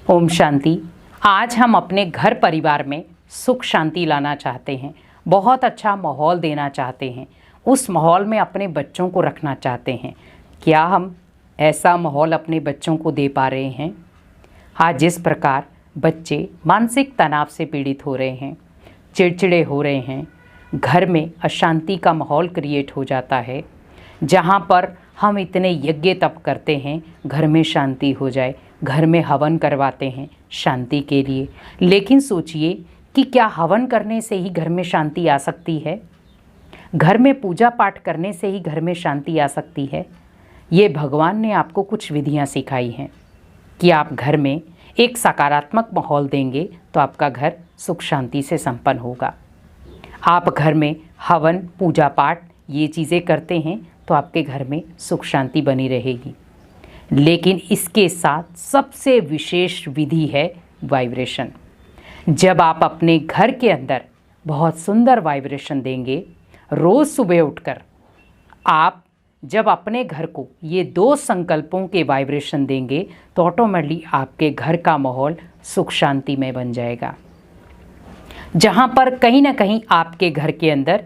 ओम शांति। आज हम अपने घर परिवार में सुख शांति लाना चाहते हैं, बहुत अच्छा माहौल देना चाहते हैं, उस माहौल में अपने बच्चों को रखना चाहते हैं। क्या हम ऐसा माहौल अपने बच्चों को दे पा रहे हैं? आज जिस प्रकार बच्चे मानसिक तनाव से पीड़ित हो रहे हैं, चिड़चिड़े हो रहे हैं, घर में अशांति का माहौल क्रिएट हो जाता है, जहाँ पर हम इतने यज्ञ तप करते हैं घर में शांति हो जाए, घर में हवन करवाते हैं शांति के लिए, लेकिन सोचिए कि क्या हवन करने से ही घर में शांति आ सकती है? घर में पूजा पाठ करने से ही घर में शांति आ सकती है? ये भगवान ने आपको कुछ विधियां सिखाई हैं कि आप घर में एक सकारात्मक माहौल देंगे तो आपका घर सुख शांति से संपन्न होगा। आप घर में हवन पूजा पाठ ये चीज़ें करते हैं तो आपके घर में सुख शांति बनी रहेगी। लेकिन इसके साथ सबसे विशेष विधि है वाइब्रेशन। जब आप अपने घर के अंदर बहुत सुंदर वाइब्रेशन देंगे, रोज़ सुबह उठकर आप जब अपने घर को ये 2 संकल्पों के वाइब्रेशन देंगे तो ऑटोमेटिकली आपके घर का माहौल सुख शांति में बन जाएगा। जहाँ पर कहीं ना कहीं आपके घर के अंदर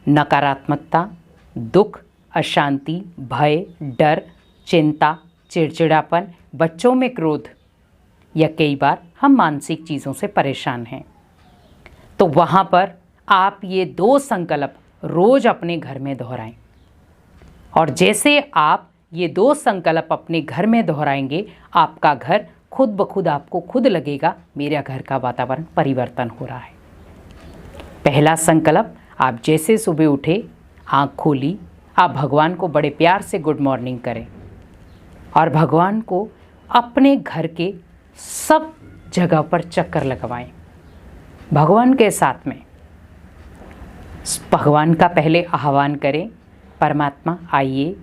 नकारात्मकता, दुख, अशांति, भय, डर, चिंता, चिड़चिड़ापन, बच्चों में क्रोध या कई बार हम मानसिक चीज़ों से परेशान हैं, तो वहाँ पर आप ये 2 संकल्प रोज़ अपने घर में दोहराएं। और जैसे आप ये 2 संकल्प अपने घर में दोहराएंगे, आपका घर खुद ब खुद आपको खुद लगेगा मेरा घर का वातावरण परिवर्तन हो रहा है। पहला संकल्प, आप जैसे सुबह उठे, आँख खोली, आप भगवान को बड़े प्यार से गुड मॉर्निंग करें और भगवान को अपने घर के सब जगह पर चक्कर लगवाएं। भगवान के साथ में भगवान का पहले आह्वान करें, परमात्मा आइए,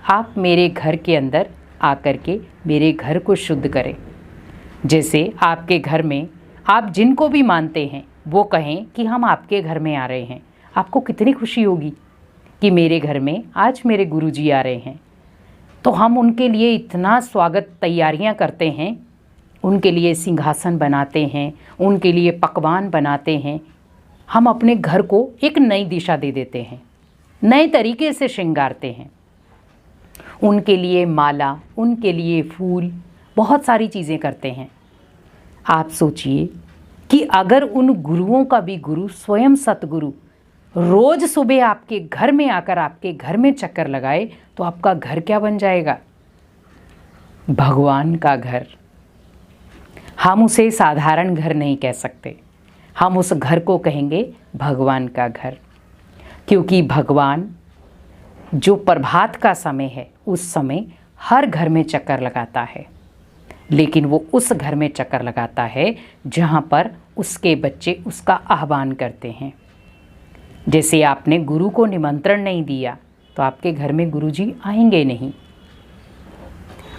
आप मेरे घर के अंदर आकर के मेरे घर को शुद्ध करें। जैसे आपके घर में आप जिनको भी मानते हैं वो कहें कि हम आपके घर में आ रहे हैं, आपको कितनी खुशी होगी कि मेरे घर में आज मेरे गुरुजी आ रहे हैं। तो हम उनके लिए इतना स्वागत तैयारियां करते हैं, उनके लिए सिंहासन बनाते हैं, उनके लिए पकवान बनाते हैं। हम अपने घर को एक नई दिशा दे देते हैं, नए तरीके से श्रृंगारते हैं। उनके लिए माला, उनके लिए फूल, बहुत सारी चीज़ें करते हैं। आप सोचिए कि अगर उन गुरुओं का भी गुरु स्वयं सतगुरु रोज़ सुबह आपके घर में आकर आपके घर में चक्कर लगाए तो आपका घर क्या बन जाएगा? भगवान का घर। हम उसे साधारण घर नहीं कह सकते, हम उस घर को कहेंगे भगवान का घर। क्योंकि भगवान जो प्रभात का समय है उस समय हर घर में चक्कर लगाता है, लेकिन वो उस घर में चक्कर लगाता है जहाँ पर उसके बच्चे उसका आह्वान करते हैं। जैसे आपने गुरु को निमंत्रण नहीं दिया तो आपके घर में गुरुजी आएंगे नहीं।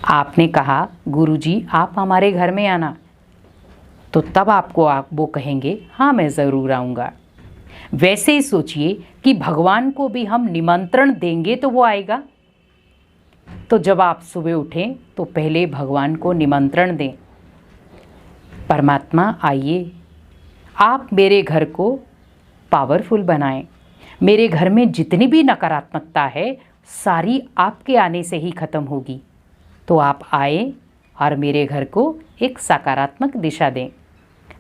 आपने कहा गुरुजी आप हमारे घर में आना, तो तब आपको वो कहेंगे हाँ मैं ज़रूर आऊँगा। वैसे ही सोचिए कि भगवान को भी हम निमंत्रण देंगे तो वो आएगा। तो जब आप सुबह उठें तो पहले भगवान को निमंत्रण दें, परमात्मा आइए, आप मेरे घर को पावरफुल बनाएं। मेरे घर में जितनी भी नकारात्मकता है सारी आपके आने से ही ख़त्म होगी। तो आप आए और मेरे घर को एक सकारात्मक दिशा दें,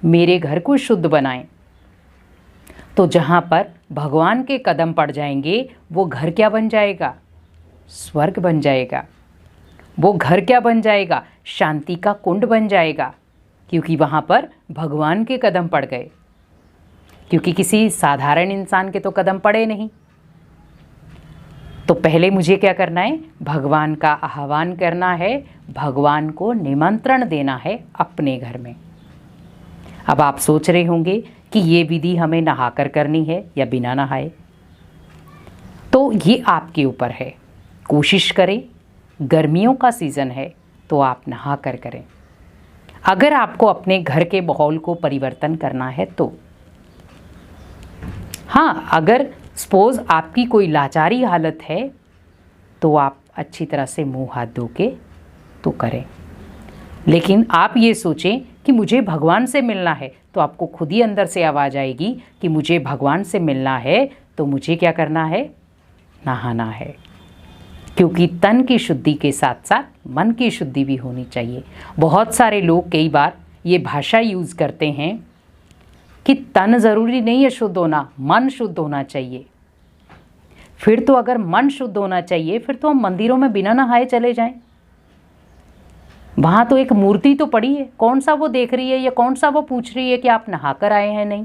मेरे घर को शुद्ध बनाएं। तो जहाँ पर भगवान के कदम पड़ जाएंगे वो घर क्या बन जाएगा? स्वर्ग बन जाएगा। वो घर क्या बन जाएगा? शांति का कुंड बन जाएगा, क्योंकि वहाँ पर भगवान के कदम पड़ गए। क्योंकि किसी साधारण इंसान के तो कदम पड़े नहीं। तो पहले मुझे क्या करना है? भगवान का आह्वान करना है, भगवान को निमंत्रण देना है अपने घर में। अब आप सोच रहे होंगे कि ये विधि हमें नहाकर करनी है या बिना नहाए। तो ये आपके ऊपर है, कोशिश करें। गर्मियों का सीज़न है तो आप नहा कर करें। अगर आपको अपने घर के माहौल को परिवर्तन करना है तो हाँ, अगर सपोज़ आपकी कोई लाचारी हालत है तो आप अच्छी तरह से मुंह हाथ धो के तो करें। लेकिन आप ये सोचें कि मुझे भगवान से मिलना है, तो आपको खुद ही अंदर से आवाज़ आएगी कि मुझे भगवान से मिलना है तो मुझे क्या करना है, नहाना है। क्योंकि तन की शुद्धि के साथ साथ मन की शुद्धि भी होनी चाहिए। बहुत सारे लोग कई बार ये भाषा यूज़ करते हैं कि तन ज़रूरी नहीं है शुद्ध होना, मन शुद्ध होना चाहिए। फिर तो अगर मन शुद्ध होना चाहिए फिर तो हम मंदिरों में बिना नहाए चले जाएं। वहाँ तो एक मूर्ति तो पड़ी है, कौन सा वो देख रही है या कौन सा वो पूछ रही है कि आप नहा कर आए हैं, नहीं।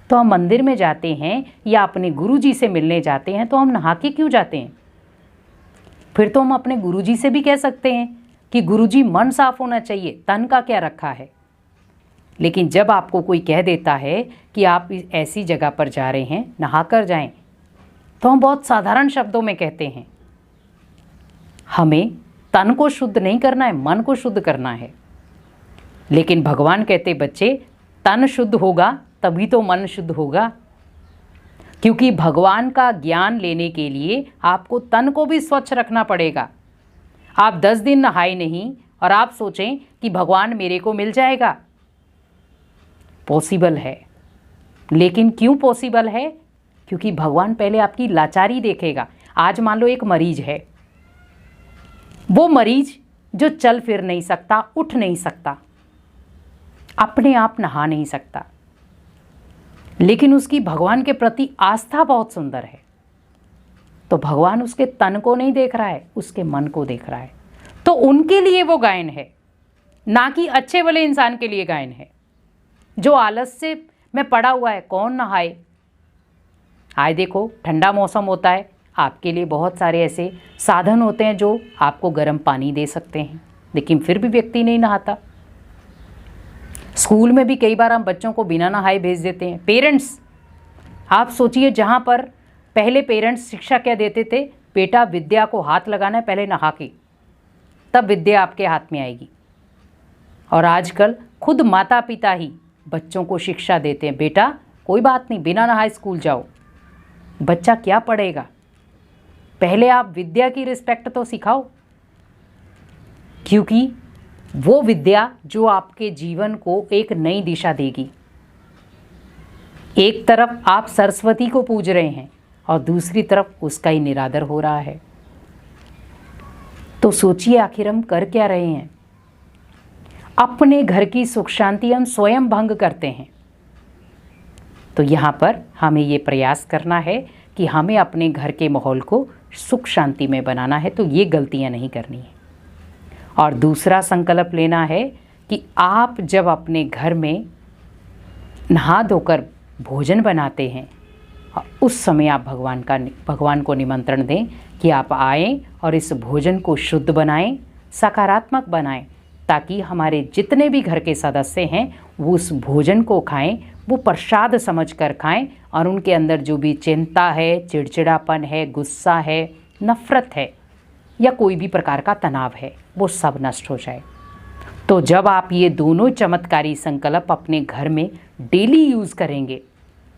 तो हम मंदिर में जाते हैं या अपने गुरुजी से मिलने जाते हैं तो हम नहा के क्यों जाते हैं? फिर तो हम अपने गुरुजी से भी कह सकते हैं कि गुरुजी मन साफ होना चाहिए, तन का क्या रखा है। लेकिन जब आपको कोई कह देता है कि आप ऐसी जगह पर जा रहे हैं, नहा कर जाएं, तो हम बहुत साधारण शब्दों में कहते हैं। हमें तन को शुद्ध नहीं करना है, मन को शुद्ध करना है। लेकिन भगवान कहते बच्चे, तन शुद्ध होगा तभी तो मन शुद्ध होगा। क्योंकि भगवान का ज्ञान लेने के लिए आपको तन को भी स्वच्छ रखना पड़ेगा। आप 10 दिन नहाए नहीं और आप सोचें कि भगवान मेरे को मिल जाएगा। पॉसिबल है, लेकिन क्यों पॉसिबल है? क्योंकि भगवान पहले आपकी लाचारी देखेगा। आज मान लो एक मरीज है, वो मरीज जो चल फिर नहीं सकता, उठ नहीं सकता, अपने आप नहा नहीं सकता, लेकिन उसकी भगवान के प्रति आस्था बहुत सुंदर है। तो भगवान उसके तन को नहीं देख रहा है, उसके मन को देख रहा है। तो उनके लिए वो गायन है, ना कि अच्छे वाले इंसान के लिए गायन है जो आलस से में पड़ा हुआ है। कौन नहाए? आए देखो, ठंडा मौसम होता है, आपके लिए बहुत सारे ऐसे साधन होते हैं जो आपको गर्म पानी दे सकते हैं, लेकिन फिर भी व्यक्ति नहीं नहाता। स्कूल में भी कई बार हम बच्चों को बिना नहाए भेज देते हैं। पेरेंट्स, आप सोचिए, जहाँ पर पहले पेरेंट्स शिक्षा क्या देते थे, बेटा विद्या को हाथ लगाना है पहले नहा के, तब विद्या आपके हाथ में आएगी। और आजकल खुद माता पिता ही बच्चों को शिक्षा देते हैं, बेटा कोई बात नहीं, बिना नहाए स्कूल जाओ। बच्चा क्या पढ़ेगा? पहले आप विद्या की रिस्पेक्ट तो सिखाओ, क्योंकि वो विद्या जो आपके जीवन को एक नई दिशा देगी। एक तरफ आप सरस्वती को पूज रहे हैं और दूसरी तरफ उसका ही निरादर हो रहा है। तो सोचिए, आखिर हम कर क्या रहे हैं? अपने घर की सुख शांति हम स्वयं भंग करते हैं। तो यहाँ पर हमें ये प्रयास करना है कि हमें अपने घर के माहौल को सुख शांति में बनाना है, तो ये गलतियाँ नहीं करनी है। और दूसरा संकल्प लेना है कि आप जब अपने घर में नहा धोकर भोजन बनाते हैं, उस समय आप भगवान को निमंत्रण दें कि आप आएं और इस भोजन को शुद्ध बनाएं, सकारात्मक बनाएं, ताकि हमारे जितने भी घर के सदस्य हैं वो उस भोजन को खाएं, वो प्रसाद समझकर खाएं, और उनके अंदर जो भी चिंता है, चिड़चिड़ापन है, गुस्सा है, नफ़रत है या कोई भी प्रकार का तनाव है, वो सब नष्ट हो जाए। तो जब आप ये दोनों चमत्कारी संकल्प अपने घर में डेली यूज़ करेंगे,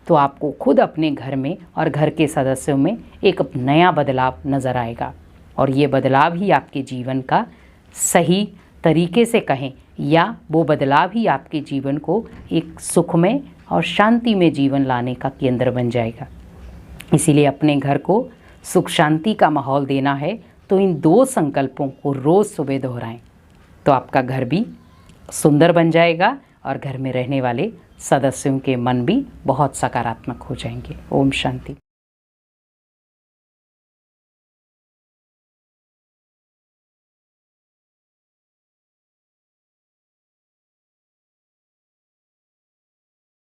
तो आपको खुद अपने घर में और घर के सदस्यों में एक नया बदलाव नज़र आएगा। और ये बदलाव ही आपके जीवन का सही तरीके से कहें, या वो बदलाव ही आपके जीवन को एक सुखमय और शांति में जीवन लाने का केंद्र बन जाएगा। इसीलिए अपने घर को सुख शांति का माहौल देना है, तो इन 2 संकल्पों को रोज़ सुबह दोहराएं, तो आपका घर भी सुंदर बन जाएगा और घर में रहने वाले सदस्यों के मन भी बहुत सकारात्मक हो जाएंगे। ओम शांति।